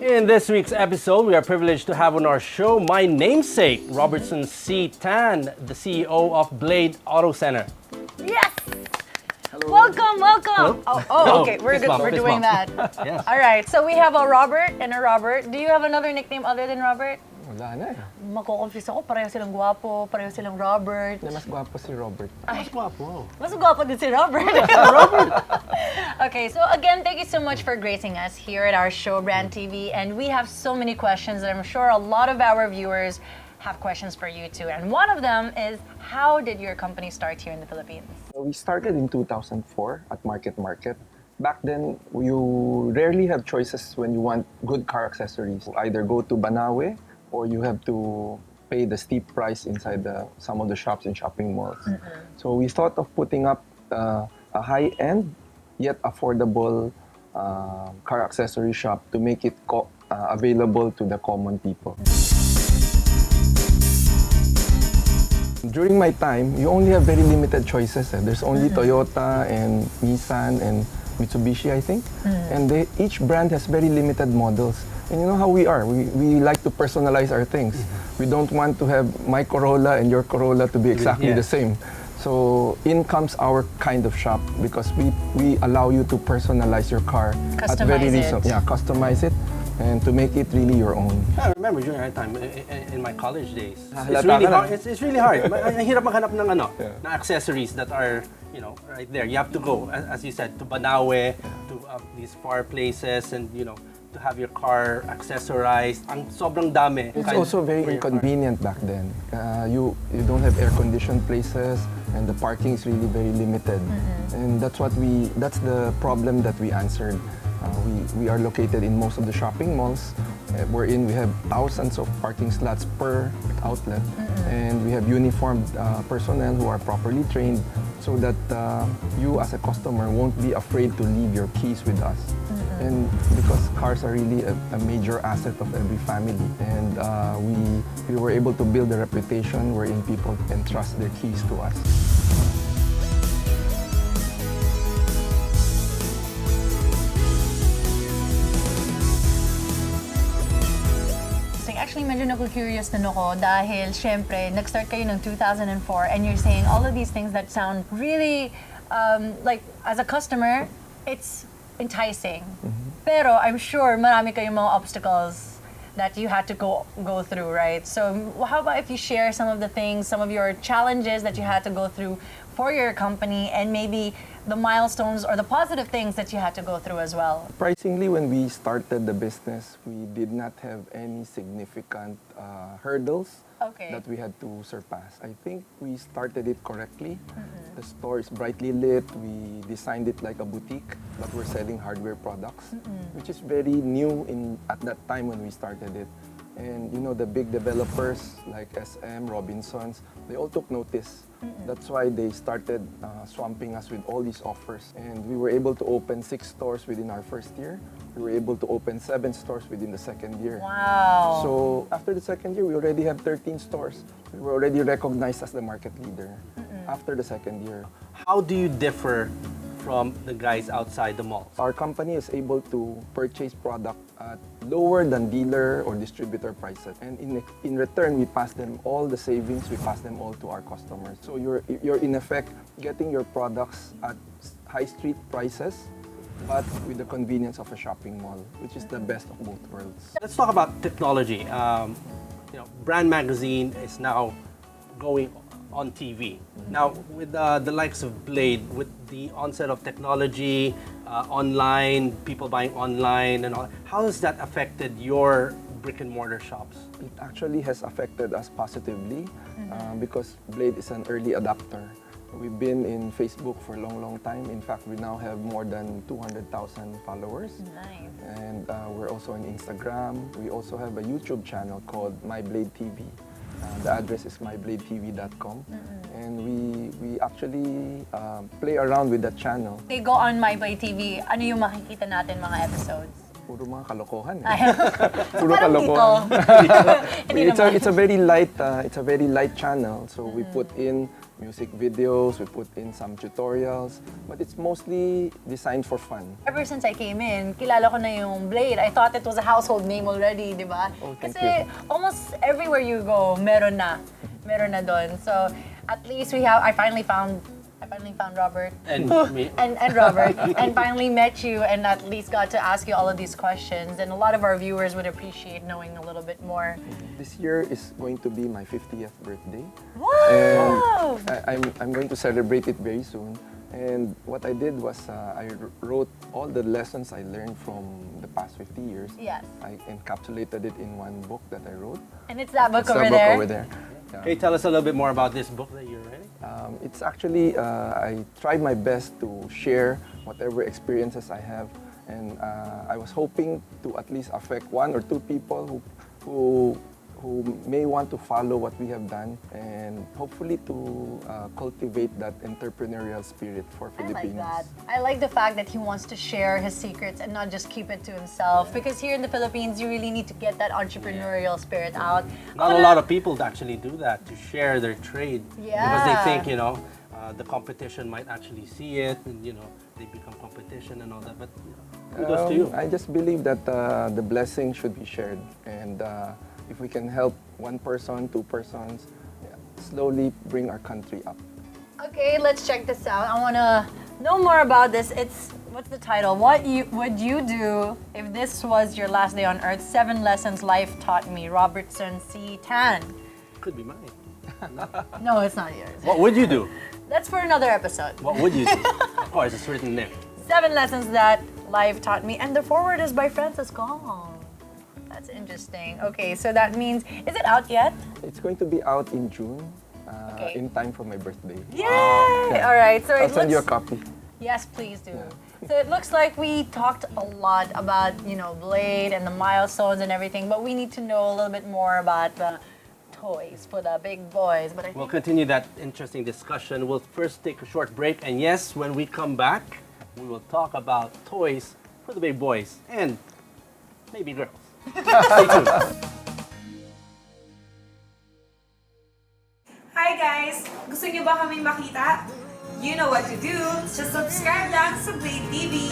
In this week's episode, we are privileged to have on our show my namesake, Robertson C. Tan, the CEO of Blade Auto Center. Yes! Hello. Welcome! Okay, we're good. We're doing that. Yes. All right, so we have a Robert and a Robert. Do you have another nickname other than Robert? Wala na eh. Mako-confuse ako. Pareho silang gwapo, pareho silang Robert. Na mas gwapo si Robert. Mas guwapo. Mas gwapo din si Robert. Okay, so again, thank you so much for gracing us here at our show, BrandTV. And we have so many questions that I'm sure a lot of our viewers have questions for you too. And one of them is, how did your company start here in the Philippines? We started in 2004 at Market. Back then, you rarely have choices when you want good car accessories. Either go to Banawe or you have to pay the steep price inside some of the shops in shopping malls. So we thought of putting up a high-end yet affordable car accessory shop to make it available to the common people. During my time, you only have very limited choices. There's only Toyota and Nissan and Mitsubishi, I think. And each brand has very limited models. And you know how we are. We like to personalize our things. We don't want to have my Corolla and your Corolla to be exactly the same. So in comes our kind of shop because we allow you to personalize your car. Customize it and to make it really your own. I remember during our time, in my college days, it's really hard. It's really hard. Mahirap maghanap ng ng accessories that are, right there. You have to go, as you said, to Banawe, to these far places, and to have your car accessorized. Ang sobrang dami. It's also very inconvenient back then. You don't have air-conditioned places, and the parking is really very limited. And that's the problem that we answered. We are located in most of the shopping malls, wherein we have thousands of parking slots per outlet, and we have uniformed personnel who are properly trained so that you as a customer won't be afraid to leave your keys with us. And because cars are really a major asset of every family, and we were able to build a reputation wherein people can trust their keys to us. Actually, medyo naku-curious na ako dahil syempre, nag-start kayo ng 2004 and you're saying all of these things that sound really, like, as a customer, it's enticing. Pero I'm sure marami kayong mga obstacles that you had to go through, right? So how about if you share some of the things, some of your challenges that you had to go through for your company, and maybe the milestones or the positive things that you had to go through as well? Surprisingly, when we started the business, we did not have any significant hurdles that we had to surpass. I think we started it correctly. The store is brightly lit. We designed it like a boutique, but we're selling hardware products, which is very new at that time when we started it. And the big developers like SM, Robinsons, they all took notice. That's why they started swamping us with all these offers. And we were able to open 6 stores within our first year. We were able to open 7 stores within the second year. Wow! So after the second year, we already have 13 stores. We were already recognized as the market leader after the second year. How do you differ from the guys outside the malls? Our company is able to purchase product at lower than dealer or distributor prices. And in return, we pass them all the savings, we pass them all to our customers. So you're in effect getting your products at high street prices, but with the convenience of a shopping mall, which is the best of both worlds. Let's talk about technology. Brand Magazine is now going on TV. Now, with the likes of Blade, with the onset of technology, online, people buying online and all, how has that affected your brick and mortar shops? It actually has affected us positively because Blade is an early adopter. We've been in Facebook for a long time. In fact, we now have more than 200,000 followers. Nice. And we're also on Instagram. We also have a YouTube channel called BrandTV. The address is mybladetv.com. And we actually play around with that channel. Okay, go on BrandTV. Ano yung makikita natin mga episodes? puro mga kalokohan. Ay, Puro parang kalokohan. Hindi naman. It's a very light channel. So we put in music videos, we put in some tutorials, but it's mostly designed for fun. Ever since I came in, kilala ko na yung Blade. I thought it was a household name already, di ba? Oh, thank Kasi you. almost everywhere you go, meron na. Meron na doon. So at least I finally found Robert. And me. and Robert, and finally met you and at least got to ask you all of these questions. And a lot of our viewers would appreciate knowing a little bit more. This year is going to be my 50th birthday. Wow! And I'm going to celebrate it very soon. And what I did was I wrote all the lessons I learned from the past 50 years. Yes. I encapsulated it in one book that I wrote. And it's that book It's over the book there. over there. Yeah. Can you tell us a little bit more about this book that you're writing? It's actually, I tried my best to share whatever experiences I have, and I was hoping to at least affect one or two people who may want to follow what we have done, and hopefully to cultivate that entrepreneurial spirit for I like Filipinos. that. I like the fact that he wants to share his secrets and not just keep it to himself. Because here in the Philippines, you really need to get that entrepreneurial spirit out. Not a lot of people actually do that, to share their trade. Because they Yeah. think, the competition might actually see it, and, they become competition and all that. But kudos to you. I just believe that the blessing should be shared, and if we can help one person, two persons, slowly bring our country up. Okay, let's check this out. I want to know more about this. What's the title? What would you do if this was your last day on Earth? 7 lessons life taught me. Robertson C. Tan. Could be mine. No, it's not yours. What would you do? That's for another episode. What would you do? Of course, it's written there. 7 lessons that life taught me. And the foreword is by Francis Kong. That's interesting. Okay, so that means, is it out yet? It's going to be out in June, Okay. in time for my birthday. Yay! All right, so I'll it send you a looks... copy. Yes, please do. So it looks like we talked a lot about, Blade and the milestones and everything, but we need to know a little bit more about the toys for the big boys. But I We'll think continue that interesting discussion. We'll first take a short break, and yes, when we come back, we will talk about toys for the big boys and maybe girls. Stay tuned. Hi guys! Gusto niyo ba kaming makita? You know what to do. Just subscribe lang sa BrandTV.